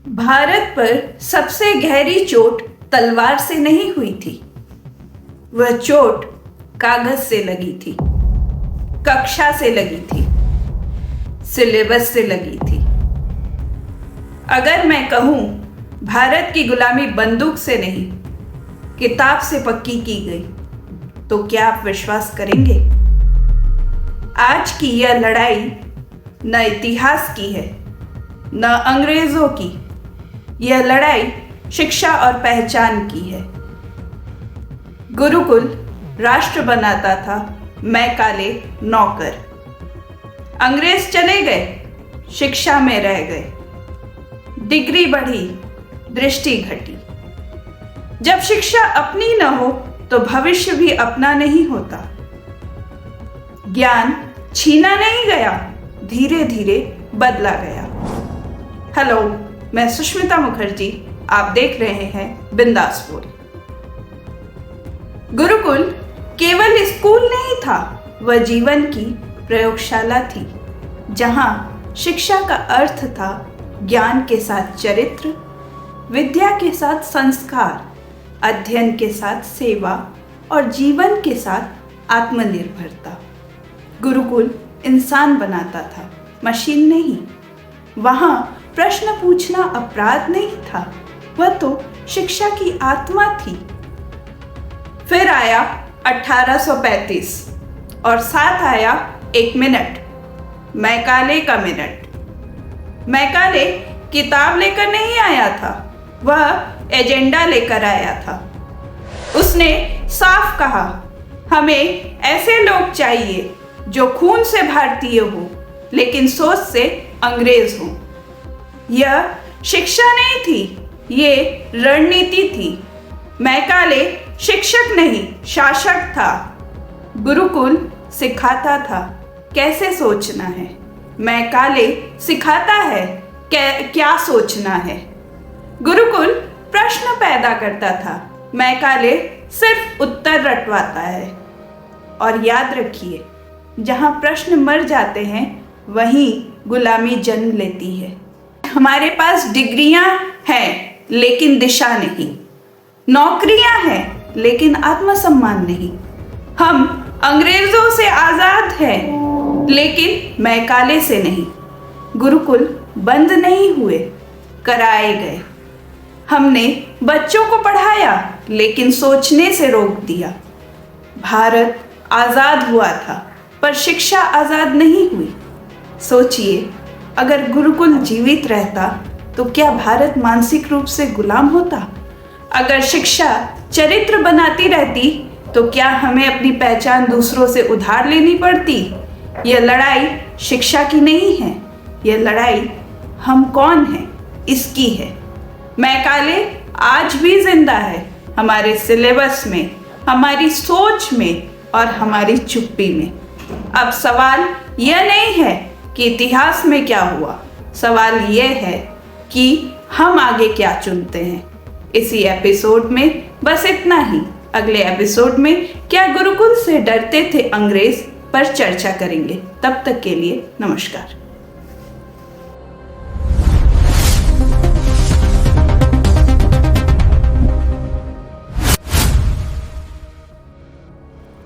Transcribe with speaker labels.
Speaker 1: भारत पर सबसे गहरी चोट तलवार से नहीं हुई थी। वह चोट कागज से लगी थी, कक्षा से लगी थी, सिलेबस से लगी थी। अगर मैं कहूं भारत की गुलामी बंदूक से नहीं, किताब से पक्की की गई, तो क्या आप विश्वास करेंगे? आज की यह लड़ाई न इतिहास की है, न अंग्रेजों की। यह लड़ाई शिक्षा और पहचान की है। गुरुकुल राष्ट्र बनाता था, मैं काले नौकर। अंग्रेज चले गए, शिक्षा में रह गए। डिग्री बढ़ी, दृष्टि घटी। जब शिक्षा अपनी न हो तो भविष्य भी अपना नहीं होता। ज्ञान छीना नहीं गया, धीरे धीरे बदला गया। हेलो, मैं सुष्मिता मुखर्जी, आप देख रहे हैं बिंदासपुर। गुरुकुल केवल स्कूल नहीं था, वह जीवन की प्रयोगशाला थी, जहां शिक्षा का अर्थ था ज्ञान के साथ चरित्र, विद्या के साथ संस्कार, अध्ययन के साथ सेवा और जीवन के साथ आत्मनिर्भरता। गुरुकुल इंसान बनाता था, मशीन नहीं। वहां प्रश्न पूछना अपराध नहीं था, वह तो शिक्षा की आत्मा थी। फिर आया 1835 और साथ आया एक मिनट, मैकाले का मिनट। मैकाले किताब लेकर नहीं आया था, वह एजेंडा लेकर आया था। उसने साफ कहा, हमें ऐसे लोग चाहिए जो खून से भारतीय हो लेकिन सोच से अंग्रेज हो। यह शिक्षा नहीं थी, ये रणनीति थी। मैकाले शिक्षक नहीं, शासक था। गुरुकुल सिखाता था कैसे सोचना है, मैकाले सिखाता है क्या सोचना है। गुरुकुल प्रश्न पैदा करता था, मैकाले सिर्फ उत्तर रटवाता है। और याद रखिए, जहां प्रश्न मर जाते हैं वहीं गुलामी जन्म लेती है। हमारे पास डिग्रियां हैं लेकिन दिशा नहीं, नौकरियां हैं लेकिन आत्मसम्मान नहीं। हम अंग्रेजों से आजाद हैं लेकिन मैकाले से नहीं। गुरुकुल बंद नहीं हुए, कराए गए। हमने बच्चों को पढ़ाया लेकिन सोचने से रोक दिया। भारत आजाद हुआ था पर शिक्षा आजाद नहीं हुई। सोचिए, अगर गुरुकुल जीवित रहता तो क्या भारत मानसिक रूप से गुलाम होता? अगर शिक्षा चरित्र बनाती रहती तो क्या हमें अपनी पहचान दूसरों से उधार लेनी पड़ती? यह लड़ाई शिक्षा की नहीं है, यह लड़ाई हम कौन हैं इसकी है। मैकाले आज भी जिंदा है, हमारे सिलेबस में, हमारी सोच में और हमारी चुप्पी में। अब सवाल यह नहीं है कि इतिहास में क्या हुआ, सवाल यह है कि हम आगे क्या चुनते हैं। इसी एपिसोड में बस इतना ही। अगले एपिसोड में क्या गुरुकुल से डरते थे अंग्रेज पर चर्चा करेंगे। तब तक के लिए नमस्कार।